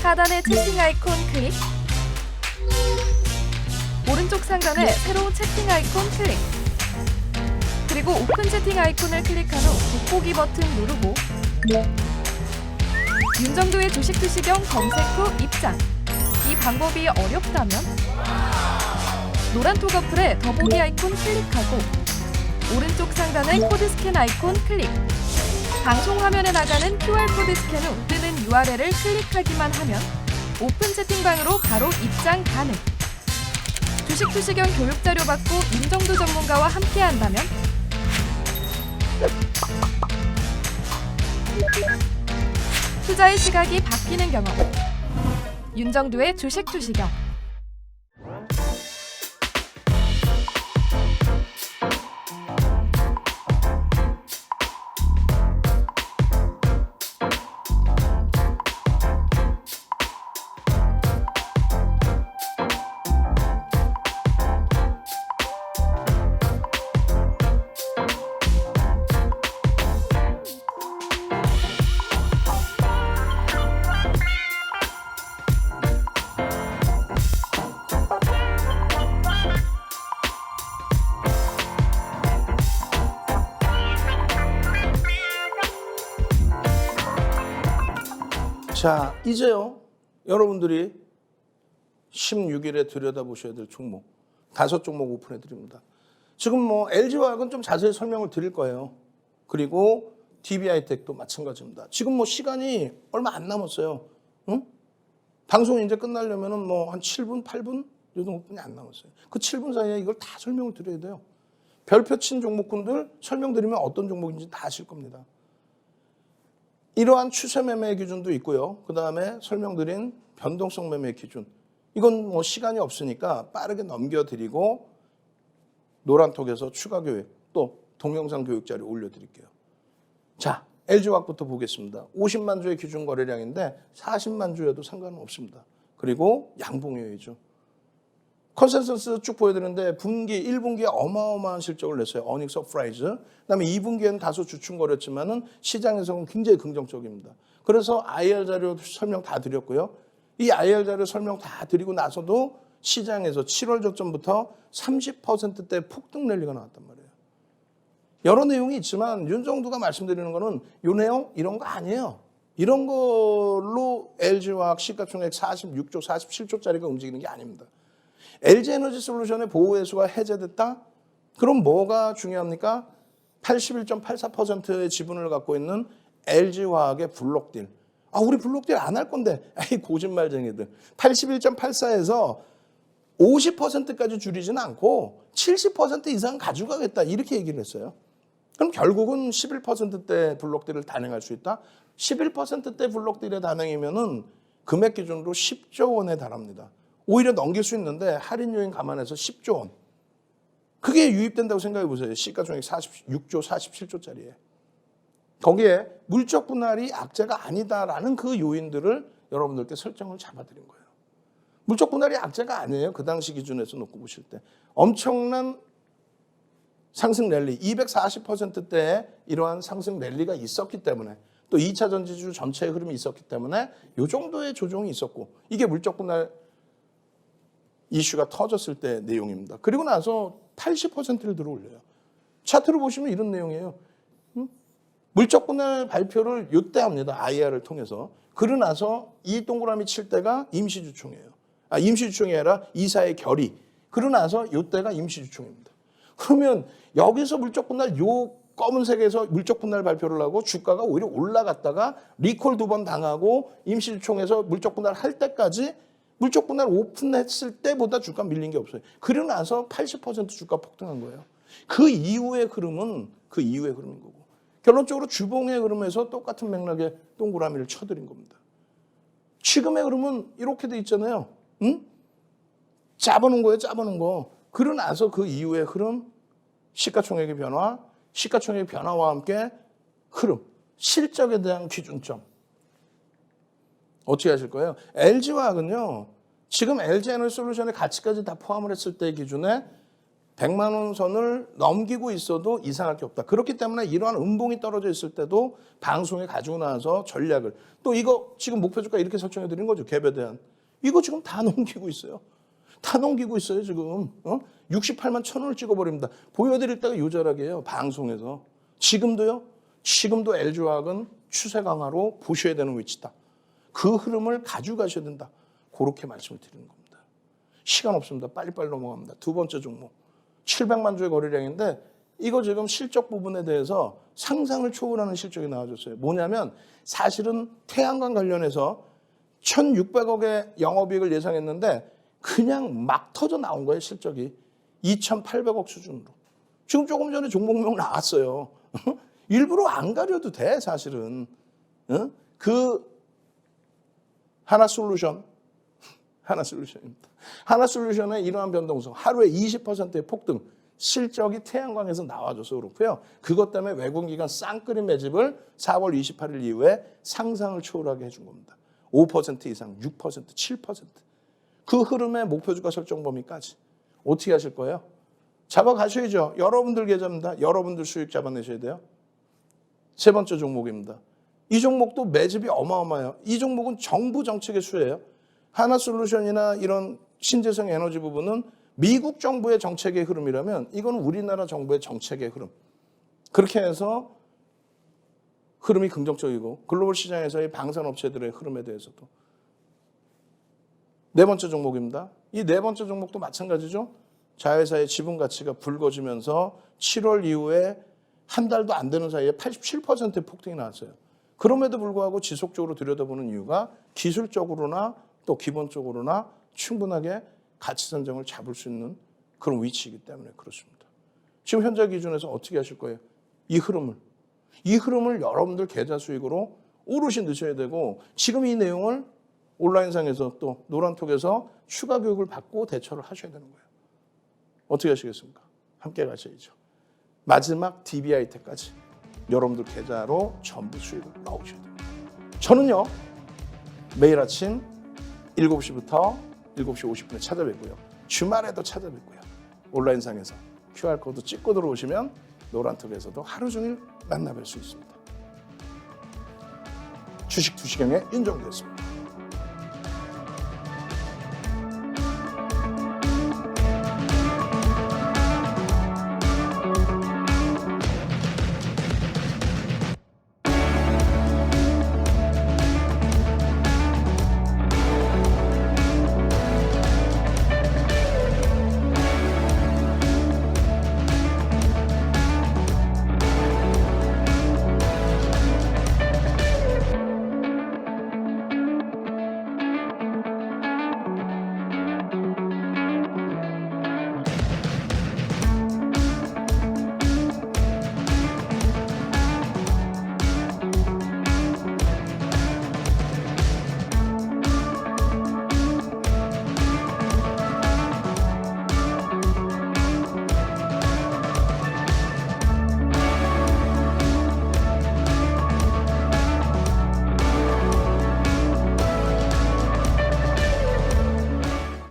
하단의 채팅 아이콘 클릭. 오른쪽 상단에 새로운 채팅 아이콘 클릭. 그리고 오픈 채팅 아이콘을 클릭한 후 돋보기 버튼 누르고 윤정도의 주식 투시경 검색 후 입장. 이 방법이 어렵다면 노란톡 어플에 더보기 아이콘 클릭하고 오른쪽 상단의 코드 스캔 아이콘 클릭. 방송 화면에 나가는 QR코드 스캔 후 뜨는 URL을 클릭하기만 하면 오픈 채팅방으로 바로 입장 가능. 주식 투시경 교육 자료 받고 윤정도 전문가와 함께 한다면 투자의 시각이 바뀌는 경험. 윤정도의 주식 투시경. 자, 이제요. 여러분들이 16일에 들여다보셔야 될 종목 5종목 오픈해 드립니다. 지금 뭐 LG화학은 좀 자세히 설명을 드릴 거예요. 그리고 DB하이텍도 마찬가지입니다. 지금 뭐 시간이 얼마 안 남았어요. 응? 방송이 이제 끝나려면은 뭐 한 7분, 8분 이 정도뿐이 안 남았어요. 그 7분 사이에 이걸 다 설명을 드려야 돼요. 별표 친 종목군들 설명드리면 어떤 종목인지 다 아실 겁니다. 이러한 추세 매매 기준도 있고요. 그 다음에 설명드린 변동성 매매 기준. 이건 뭐 시간이 없으니까 빠르게 넘겨드리고 노란톡에서 추가 교육 또 동영상 교육 자료 올려드릴게요. 자, LG화학부터 보겠습니다. 50만 주의 기준 거래량인데 40만 주여도 상관은 없습니다. 그리고 양봉요이죠. 컨센서스 쭉 보여드렸는데 분기 1분기에 어마어마한 실적을 냈어요. 어닝 서프라이즈. 그다음에 2분기에는 다소 주춤거렸지만은 시장에서는 굉장히 긍정적입니다. 그래서 IR 자료 설명 다 드렸고요. 이 IR 자료 설명 다 드리고 나서도 시장에서 7월 저점부터 30%대 폭등 랠리가 나왔단 말이에요. 여러 내용이 있지만 윤정도가 말씀드리는 거는 이 내용 이런 거 아니에요. 이런 걸로 LG화학 시가총액 46조, 47조짜리가 움직이는 게 아닙니다. LG에너지솔루션의 보호회수가 해제됐다? 그럼 뭐가 중요합니까? 81.84%의 지분을 갖고 있는 LG화학의 블록딜. 우리 블록딜 안 할 건데. 에이, 거짓말쟁이들. 81.84에서 50%까지 줄이지는 않고 70% 이상 가져가겠다. 이렇게 얘기를 했어요. 그럼 결국은 11%대 블록딜을 단행할 수 있다? 11%대 블록딜의 단행이면은 금액 기준으로 10조 원에 달합니다. 오히려 넘길 수 있는데 할인 요인 감안해서 10조 원. 그게 유입된다고 생각해 보세요. 시가총액 46조, 47조짜리에. 거기에 물적 분할이 악재가 아니다라는 그 요인들을 여러분들께 설정을 잡아드린 거예요. 물적 분할이 악재가 아니에요. 그 당시 기준에서 놓고 보실 때. 엄청난 상승 랠리, 240%대에 이러한 상승 랠리가 있었기 때문에 또 2차 전지주 전체의 흐름이 있었기 때문에 이 정도의 조정이 있었고 이게 물적 분할 이슈가 터졌을 때 내용입니다. 그리고 나서 80%를 들어 올려요. 차트로 보시면 이런 내용이에요. 물적 분할 발표를 이때 합니다. IR을 통해서. 그러고 나서 이 동그라미 칠 때가 임시주총이에요. 임시주총이 아니라 이사의 결의. 그러고 나서 이때가 임시주총입니다. 그러면 여기서 물적 분할 요 검은색에서 물적 분할 발표를 하고 주가가 오히려 올라갔다가 리콜 2번 당하고 임시주총에서 물적 분할 할 때까지 물적 분할 오픈했을 때보다 주가 밀린 게 없어요. 그러고 나서 80% 주가 폭등한 거예요. 그 이후의 흐름은 그 이후의 흐름인 거고. 결론적으로 주봉의 흐름에서 똑같은 맥락에 동그라미를 쳐드린 겁니다. 지금의 흐름은 이렇게 돼 있잖아요. 응? 짜보는 거예요, 짜보는 거. 그러고 나서 그 이후의 흐름, 시가총액의 변화, 시가총액의 변화와 함께 흐름, 실적에 대한 기준점. 어떻게 하실 거예요? LG화학은요, 지금 LG에너지솔루션의 가치까지 다 포함을 했을 때 기준에 100만 원 선을 넘기고 있어도 이상할 게 없다. 그렇기 때문에 이러한 음봉이 떨어져 있을 때도 방송에 가지고 나와서 전략을 또 이거 지금 목표 주가 이렇게 설정해 드린 거죠. 갭에 대한. 이거 지금 다 넘기고 있어요. 다 넘기고 있어요, 지금. 68만 1,000원을 찍어버립니다. 보여드릴 때가 요절하게요, 방송에서. 지금도요, 지금도 LG화학은 추세 강화로 보셔야 되는 위치다. 그 흐름을 가져가셔야 된다. 그렇게 말씀을 드리는 겁니다. 시간 없습니다. 빨리빨리 넘어갑니다. 두 번째 종목. 700만 주의 거래량인데 이거 지금 실적 부분에 대해서 상상을 초월하는 실적이 나와줬어요. 뭐냐면 사실은 태양광 관련해서 1,600억의 영업이익을 예상했는데 그냥 막 터져 나온 거예요, 실적이. 2,800억 수준으로. 지금 조금 전에 종목명 나왔어요. 일부러 안 가려도 돼, 사실은. 그 하나솔루션입니다. 하나솔루션의 이러한 변동성, 하루에 20%의 폭등, 실적이 태양광에서 나와줘서 그렇고요. 그것 때문에 외국기관 쌍끌이 매집을 4월 28일 이후에 상상을 초월하게 해준 겁니다. 5% 이상, 6%, 7%. 그 흐름의 목표 주가 설정 범위까지. 어떻게 하실 거예요? 잡아가셔야죠. 여러분들 계좌입니다. 여러분들 수익 잡아내셔야 돼요. 세 번째 종목입니다. 이 종목도 매집이 어마어마해요. 이 종목은 정부 정책의 수혜예요. 하나솔루션이나 이런 신재생 에너지 부분은 미국 정부의 정책의 흐름이라면 이건 우리나라 정부의 정책의 흐름. 그렇게 해서 흐름이 긍정적이고 글로벌 시장에서의 방산업체들의 흐름에 대해서도. 네 번째 종목입니다. 이 네 번째 종목도 마찬가지죠. 자회사의 지분 가치가 붉어지면서 7월 이후에 한 달도 안 되는 사이에 87%의 폭등이 나왔어요. 그럼에도 불구하고 지속적으로 들여다보는 이유가 기술적으로나 또 기본적으로나 충분하게 가치 선정을 잡을 수 있는 그런 위치이기 때문에 그렇습니다. 지금 현재 기준에서 어떻게 하실 거예요? 이 흐름을 여러분들 계좌 수익으로 오롯이 넣으셔야 되고 지금 이 내용을 온라인상에서 또 노란톡에서 추가 교육을 받고 대처를 하셔야 되는 거예요. 어떻게 하시겠습니까? 함께 가셔야죠. 마지막 DBI 때까지 여러분들 계좌로 전부 수익을 넣으셔야 됩니다. 저는요, 매일 아침 7시부터 7시 50분에 찾아뵙고요. 주말에도 찾아뵙고요. 온라인상에서 QR코드 찍고 들어오시면 노란톡에서도 하루 종일 만나뵐 수 있습니다. 주식 투시경의 윤정도였습니다.